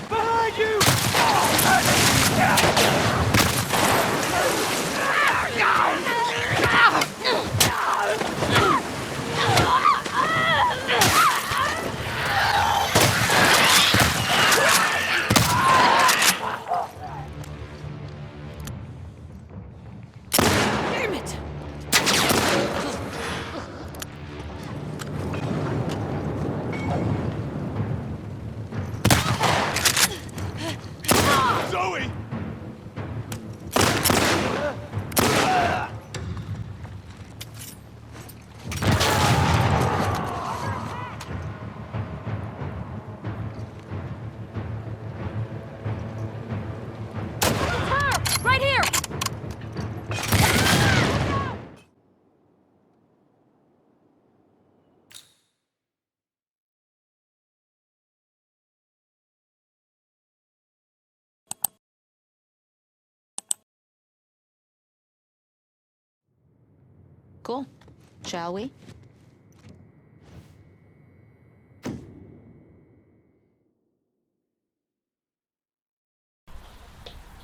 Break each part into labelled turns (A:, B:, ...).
A: Behind you!
B: Damn it!
A: Zoe!
B: Her! Right here!
C: Cool. Shall we?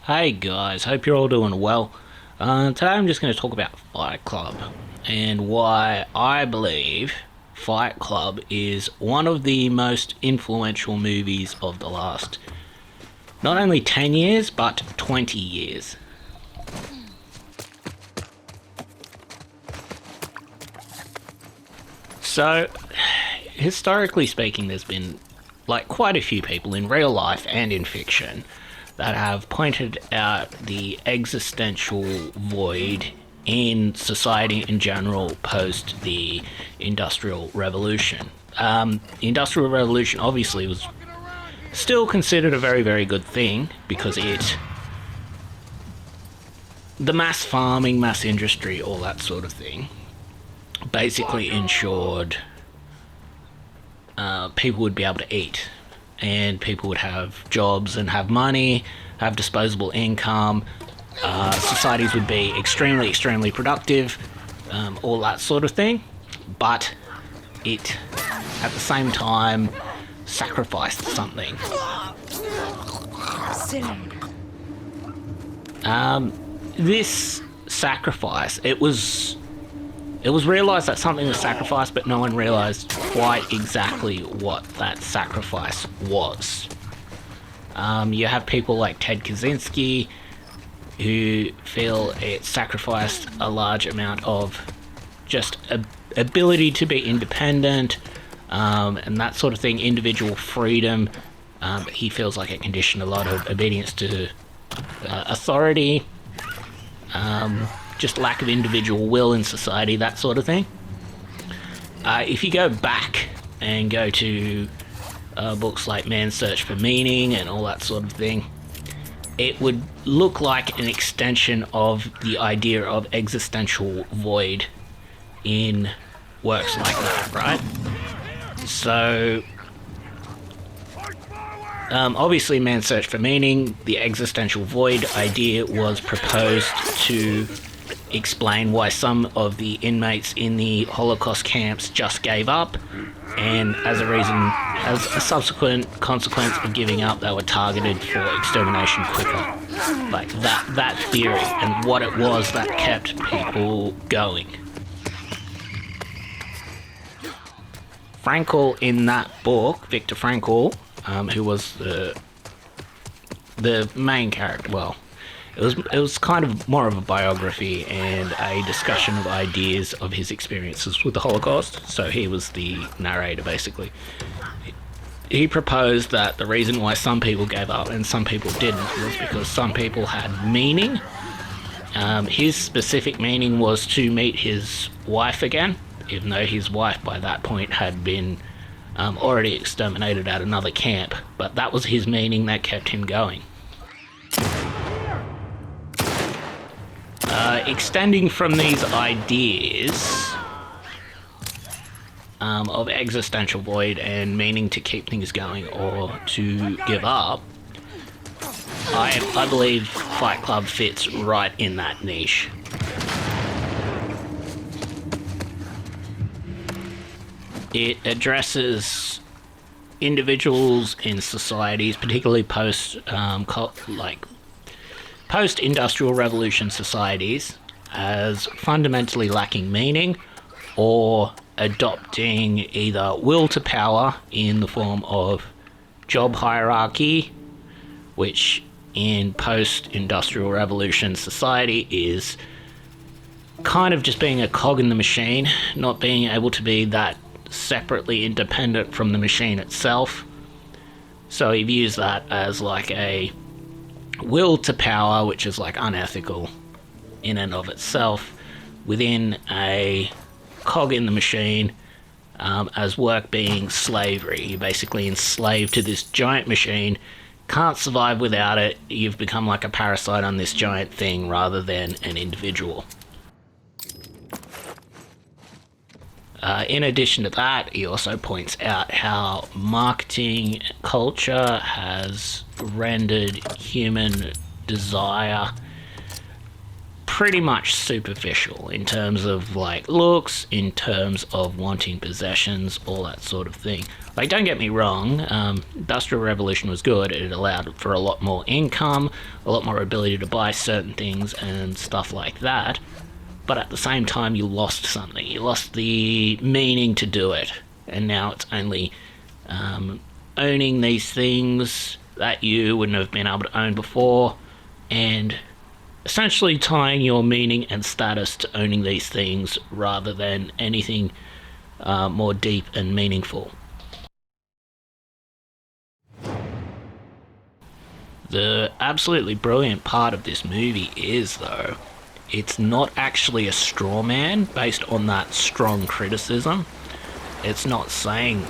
D: Hey guys, hope you're all doing well. Today I'm just going to talk about Fight Club and why I believe Fight Club is one of the most influential movies of the last not only 10 years but 20 years. So, historically speaking, there's been like quite a few people in real life and in fiction that have pointed out the existential void in society in general post the Industrial Revolution. The Industrial Revolution obviously was still considered a very, very good thing because the mass farming, mass industry, all that sort of thing, basically ensured people would be able to eat, and people would have jobs and have money, have disposable income, societies would be extremely, extremely productive, all that sort of thing, but it, at the same time, sacrificed something. This sacrifice, it was realised that something was sacrificed, but no one realised quite exactly what that sacrifice was. You have people like Ted Kaczynski, who feel it sacrificed a large amount of just ability to be independent, and that sort of thing, individual freedom. He feels like it conditioned a lot of obedience to authority, just lack of individual will in society, that sort of thing. If you go back and go to books like Man's Search for Meaning and all that sort of thing, it would look like an extension of the idea of existential void in works like that, right? So, obviously Man's Search for Meaning, the existential void idea was proposed to explain why some of the inmates in the Holocaust camps just gave up, and as a subsequent consequence of giving up, they were targeted for extermination quicker. Like that theory, and what it was that kept people going. Frankl, in that book, Viktor Frankl, who was the main character, well, it was kind of more of a biography and a discussion of ideas of his experiences with the Holocaust. So he was the narrator, basically. He proposed that the reason why some people gave up and some people didn't was because some people had meaning. His specific meaning was to meet his wife again, even though his wife by that point had been already exterminated at another camp. But that was his meaning that kept him going. Extending from these ideas, of existential void and meaning to keep things going or to give up, I believe Fight Club fits right in that niche. It addresses individuals in societies, particularly post-industrial revolution societies, as fundamentally lacking meaning or adopting either will to power in the form of job hierarchy, which in post-industrial revolution society is kind of just being a cog in the machine, not being able to be that separately independent from the machine itself. So he views that as like a will to power, which is like unethical in and of itself, within a cog in the machine, as work being slavery. You're basically enslaved to this giant machine, can't survive without it. You've become like a parasite on this giant thing rather than an individual. In addition to that, he also points out how marketing culture has rendered human desire pretty much superficial in terms of like looks, in terms of wanting possessions, all that sort of thing. Like, don't get me wrong, Industrial Revolution was good. It allowed for a lot more income, a lot more ability to buy certain things and stuff like that. But at the same time, you lost something. You lost the meaning to do it. And now it's only owning these things that you wouldn't have been able to own before, and essentially tying your meaning and status to owning these things rather than anything more deep and meaningful. The absolutely brilliant part of this movie is, though, it's not actually a straw man based on that strong criticism. It's not saying,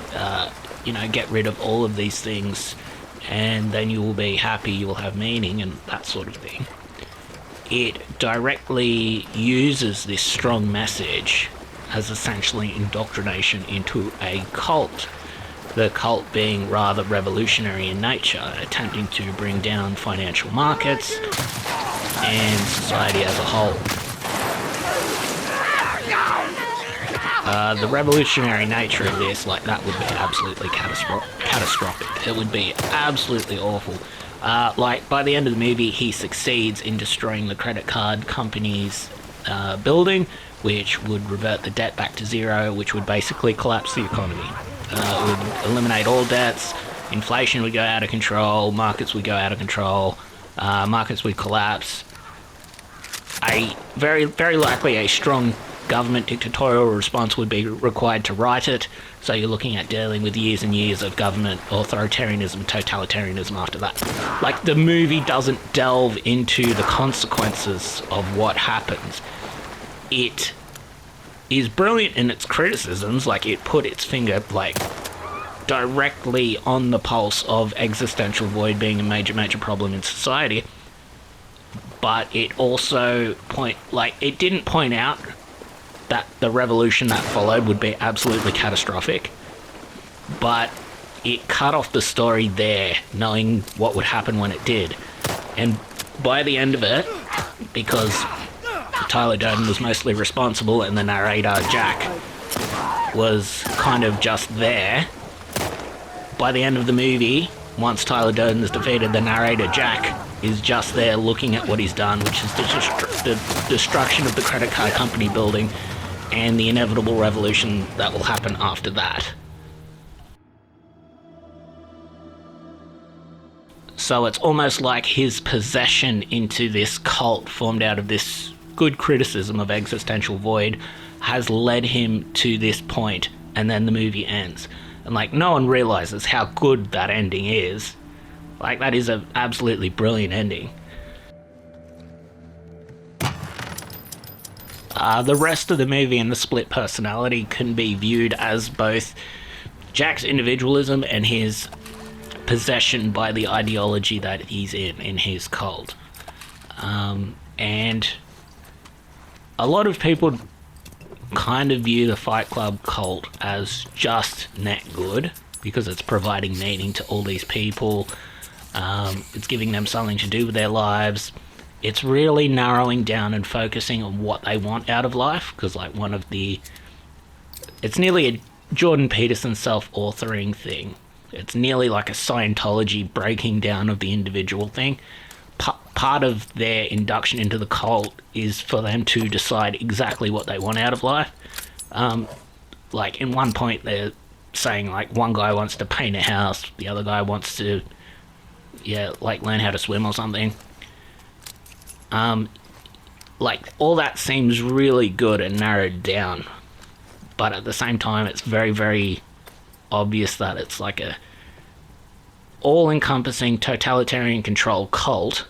D: get rid of all of these things and then you will be happy, you will have meaning and that sort of thing. It directly uses this strong message as essentially indoctrination into a cult. The cult being rather revolutionary in nature, attempting to bring down financial markets and society as a whole. The revolutionary nature of this, like, that would be absolutely catastrophic. It would be absolutely awful. By the end of the movie, he succeeds in destroying the credit card company's building, which would revert the debt back to zero, which would basically collapse the economy. It would eliminate all debts, inflation would go out of control, markets would go out of control, markets would collapse. Very likely a strong government dictatorial response would be required to right it, so you're looking at dealing with years and years of government authoritarianism, totalitarianism after that. Like, the movie doesn't delve into the consequences of what happens. It is brilliant in its criticisms, like it put its finger directly on the pulse of existential void being a major problem in society, but it also it didn't point out that the revolution that followed would be absolutely catastrophic, but it cut off the story there, knowing what would happen when it did. And by the end of it, because Tyler Durden was mostly responsible and the narrator, Jack, was kind of just there, by the end of the movie, once Tyler Durden is defeated, the narrator, Jack, is just there looking at what he's done, which is the destruction of the credit card company building and the inevitable revolution that will happen after that. So it's almost like his possession into this cult formed out of this good criticism of existential void has led him to this point, and then the movie ends. And no one realizes how good that ending is. That is an absolutely brilliant ending. The rest of the movie and the split personality can be viewed as both Jack's individualism and his possession by the ideology that he's in his cult. And a lot of people kind of view the Fight Club cult as just net good because it's providing meaning to all these people. It's giving them something to do with their lives. It's really narrowing down and focusing on what they want out of life, because like it's nearly a Jordan Peterson self-authoring thing. It's nearly like a Scientology breaking down of the individual thing. Part of their induction into the cult is for them to decide exactly what they want out of life. Like in one point they're saying like one guy wants to paint a house, the other guy wants to like learn how to swim or something. Like all that seems really good and narrowed down, but at the same time it's very, very obvious that it's like a all-encompassing totalitarian control cult,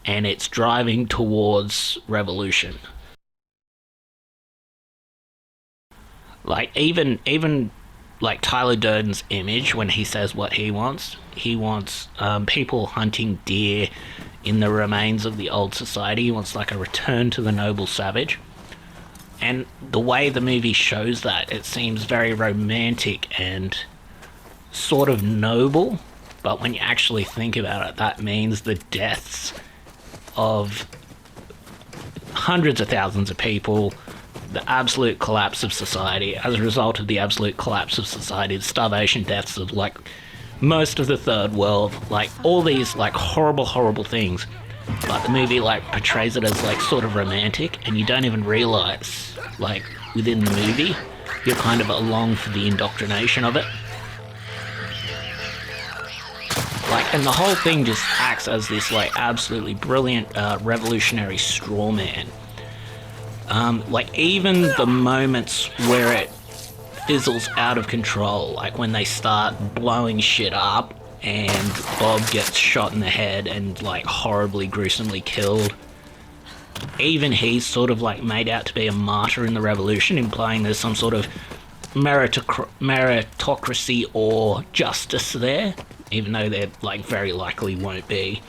D: and it's driving towards revolution. Like even like Tyler Durden's image when he says what he wants people hunting deer in the remains of the old society. He wants like a return to the noble savage. And the way the movie shows that, it seems very romantic and sort of noble, but when you actually think about it, that means the deaths of hundreds of thousands of people, the absolute collapse of society. As a result of the absolute collapse of society, the starvation deaths of like most of the third world, like all these like horrible things. But the movie like portrays it as like sort of romantic, and you don't even realize like within the movie you're kind of along for the indoctrination of it. Like, and the whole thing just acts as this like absolutely brilliant revolutionary straw man. Like even the moments where it fizzles out of control, like when they start blowing shit up and Bob gets shot in the head and like horribly gruesomely killed, even he's sort of like made out to be a martyr in the revolution, implying there's some sort of meritocracy or justice there, even though there like very likely won't be.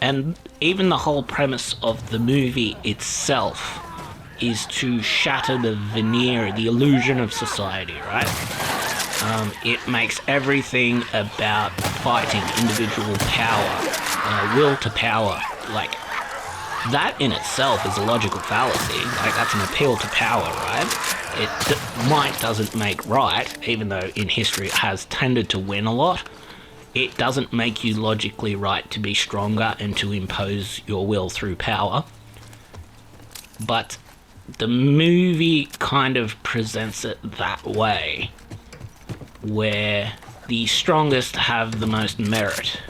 D: And even the whole premise of the movie itself is to shatter the veneer, the illusion of society, right? It makes everything about fighting, individual power, will to power. Like, that in itself is a logical fallacy. Like, that's an appeal to power, right? Might doesn't make right, even though in history it has tended to win a lot. It doesn't make you logically right to be stronger and to impose your will through power. But the movie kind of presents it that way, where the strongest have the most merit.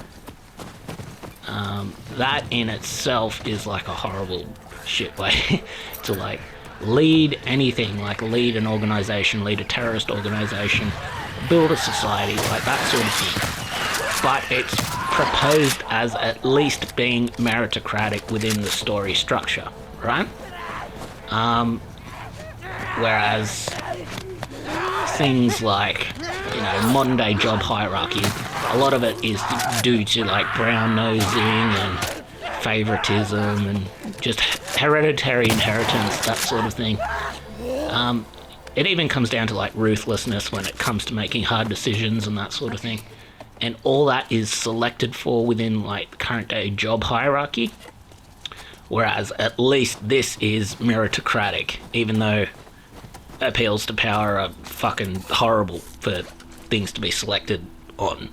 D: That in itself is like a horrible shit way to like lead anything, like lead an organization, lead a terrorist organization, build a society, like that sort of thing. But it's proposed as at least being meritocratic within the story structure, right? Whereas things like, you know, modern day job hierarchy, a lot of it is due to like brown nosing and favoritism and just hereditary inheritance, that sort of thing. It even comes down to like ruthlessness when it comes to making hard decisions and that sort of thing. And all that is selected for within like current day job hierarchy. Whereas at least this is meritocratic, even though appeals to power are fucking horrible for things to be selected on.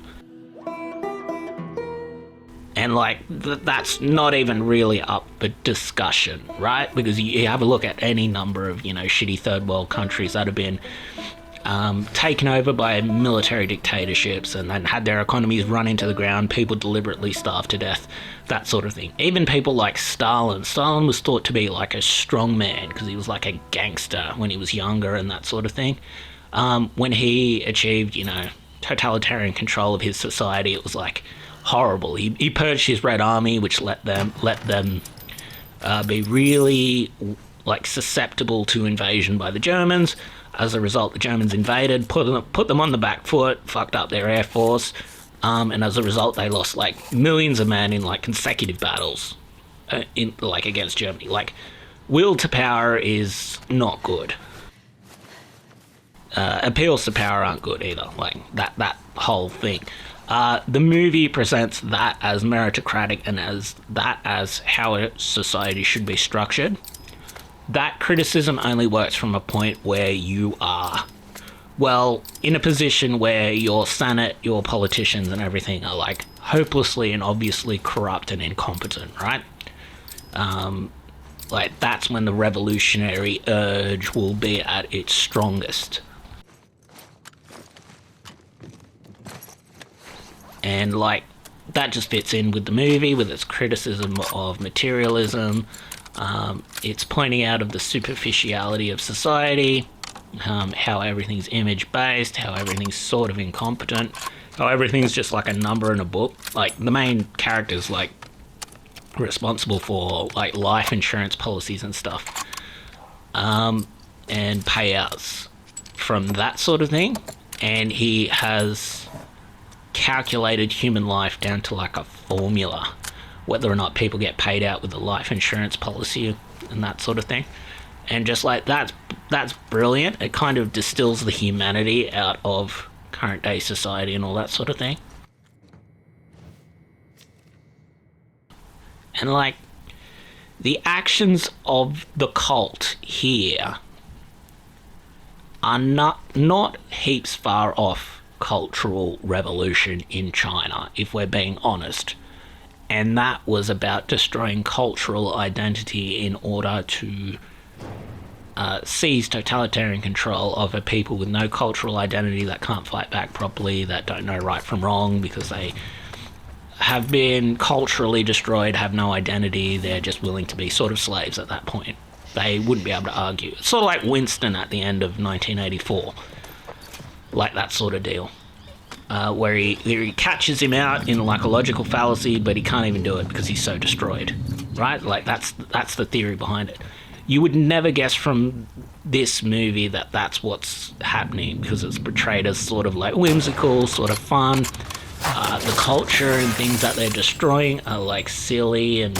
D: And like, that's not even really up for discussion, right? Because you have a look at any number of, you know, shitty third world countries that have been taken over by military dictatorships and then had their economies run into the ground, people deliberately starved to death, that sort of thing. Even people like Stalin. Stalin was thought to be like a strong man because he was like a gangster when he was younger and that sort of thing. When he achieved, you know, totalitarian control of his society, it was like horrible. He purged his Red Army, which let them be really like susceptible to invasion by the Germans. As a result, the Germans invaded, put them on the back foot, fucked up their air force, and as a result, they lost like millions of men in like consecutive battles. in like against Germany. Like, will to power is not good. Appeals to power aren't good either. Like that whole thing. The movie presents that as meritocratic and as how a society should be structured. That criticism only works from a point where you are, well, in a position where your Senate, your politicians and everything are like hopelessly and obviously corrupt and incompetent, right? Like that's when the revolutionary urge will be at its strongest. And like that just fits in with the movie, with its criticism of materialism. It's pointing out of the superficiality of society, how everything's image-based, how everything's sort of incompetent, how everything's just like a number in a book. Like the main character's like responsible for like life insurance policies and stuff, and payouts from that sort of thing. And he has calculated human life down to like a formula, whether or not people get paid out with a life insurance policy and that sort of thing. And just like that's brilliant. It kind of distills the humanity out of current day society and all that sort of thing. And like the actions of the cult here are not heaps far off cultural revolution in China, if we're being honest. And that was about destroying cultural identity in order to seize totalitarian control of a people with no cultural identity, that can't fight back properly, that don't know right from wrong because they have been culturally destroyed, have no identity, they're just willing to be sort of slaves at that point. They wouldn't be able to argue. It's sort of like Winston at the end of 1984. Like that sort of deal. Where he catches him out in like a logical fallacy, but he can't even do it because he's so destroyed, right? Like that's the theory behind it. You would never guess from this movie that that's what's happening because it's portrayed as sort of like whimsical, sort of fun. The culture and things that they're destroying are like silly and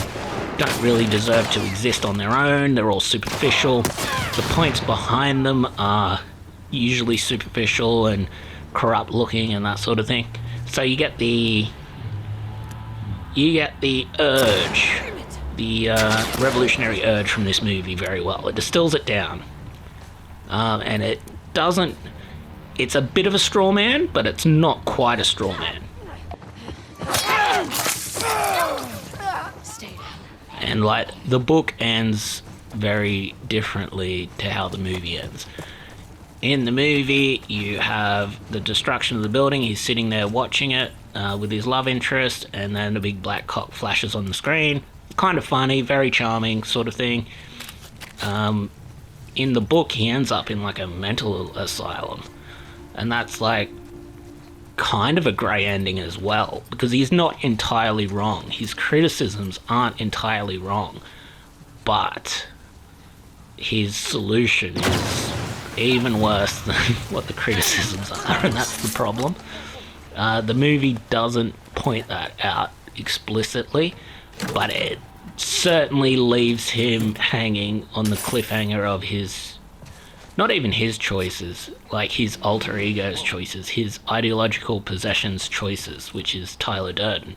D: don't really deserve to exist on their own. They're all superficial. The points behind them are usually superficial and corrupt looking and that sort of thing. So you get the urge, the revolutionary urge from this movie very well. It distills it down, and it doesn't. It's a bit of a straw man, but it's not quite a straw man. And like the book ends very differently to how the movie ends. In the movie, you have the destruction of the building. He's sitting there watching it with his love interest, and then a big black cock flashes on the screen. Kind of funny, very charming sort of thing. In the book, he ends up in like a mental asylum. And that's like kind of a grey ending as well, because he's not entirely wrong. His criticisms aren't entirely wrong, but his solution is even worse than what the criticisms are, and that's the problem. The movie doesn't point that out explicitly, but it certainly leaves him hanging on the cliffhanger of his, not even his choices, like his alter ego's choices, his ideological possessions choices, which is Tyler Durden.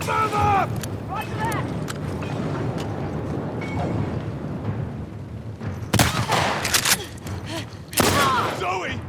A: Move up! Roger that! Zoe!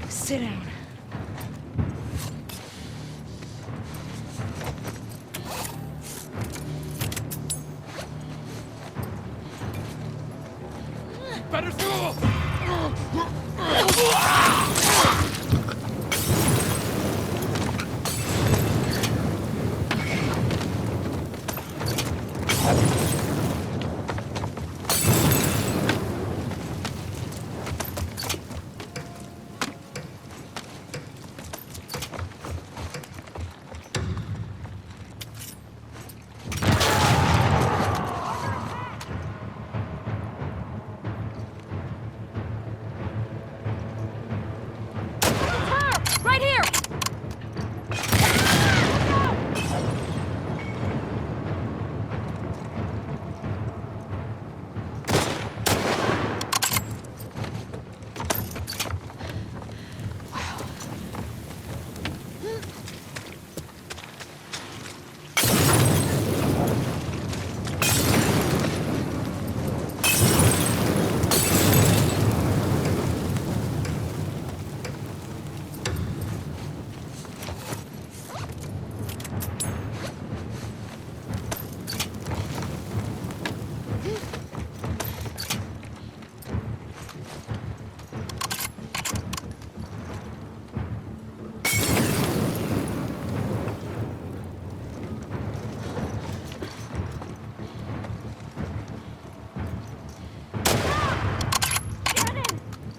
C: Sit down.
A: Better school!
C: Right here!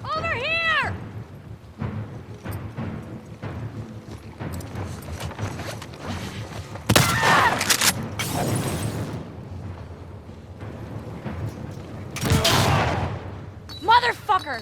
C: Over here! Motherfucker!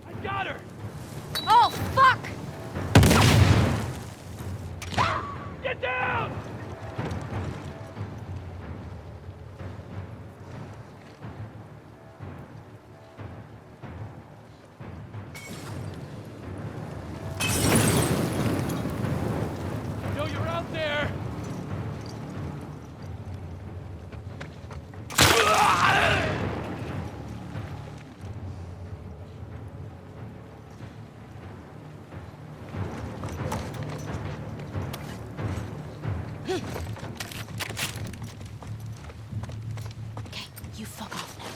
A: I got her!
C: Oh, fuck!
A: Get down! I know you're out there!
C: Okay, you fuck off now.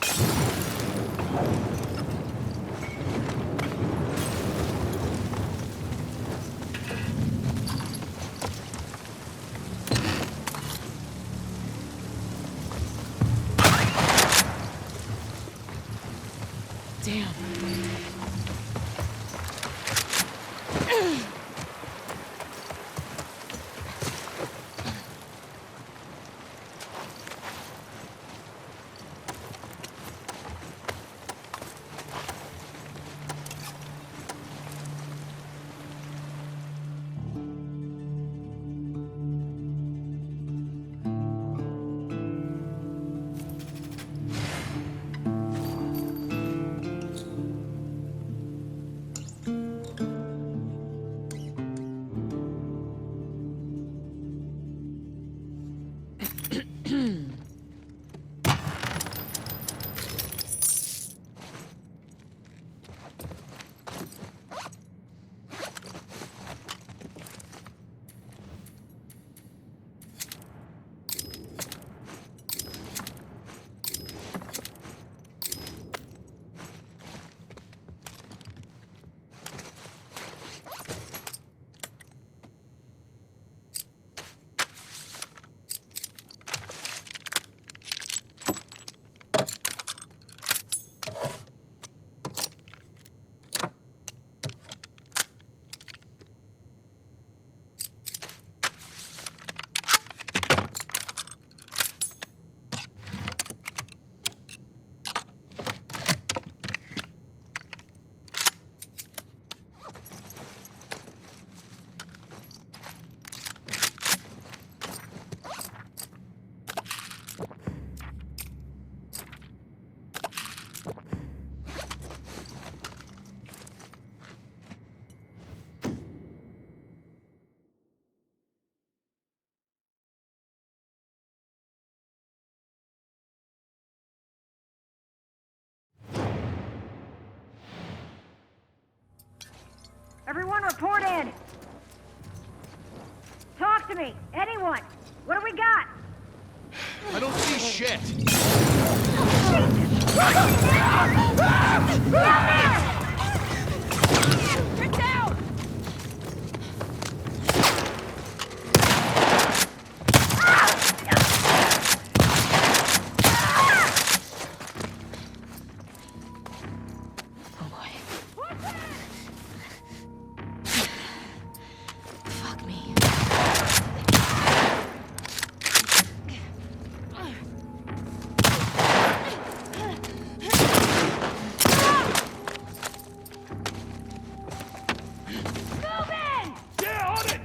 B: Everyone report in. Talk to me. Anyone. What do we got?
A: I don't see shit.
C: Get down! Oh boy. Fuck me.
A: Yeah, on it!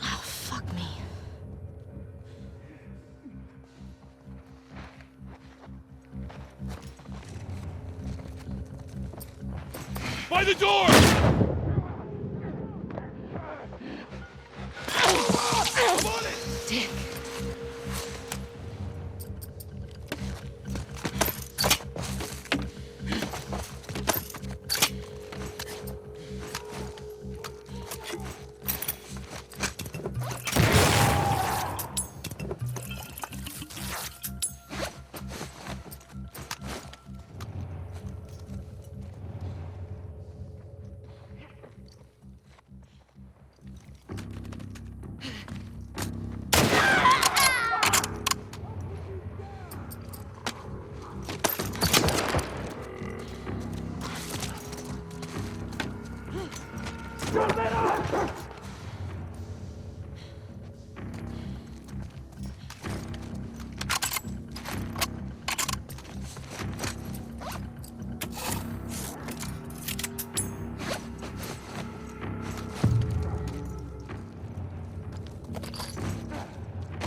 C: Oh, fuck me.
A: By the door! I'm on it!
C: Dick.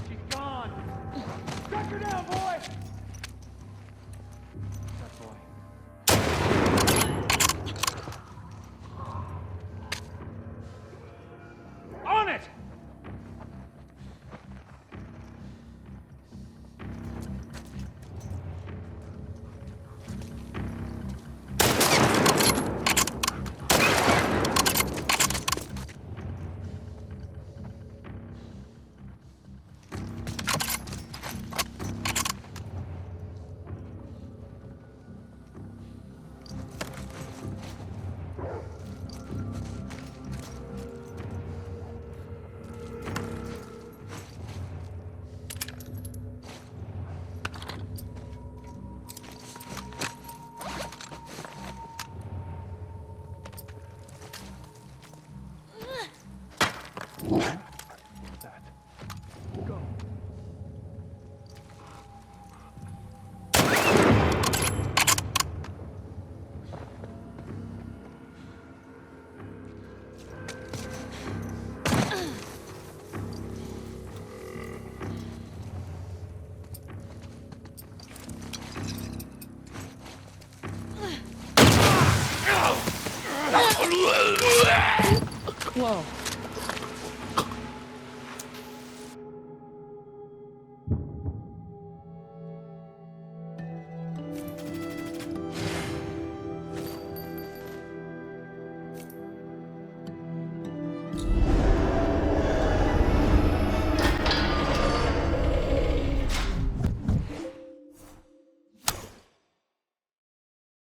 A: She's gone! Track her down, boy! That boy. On it! That. Go.
C: Whoa.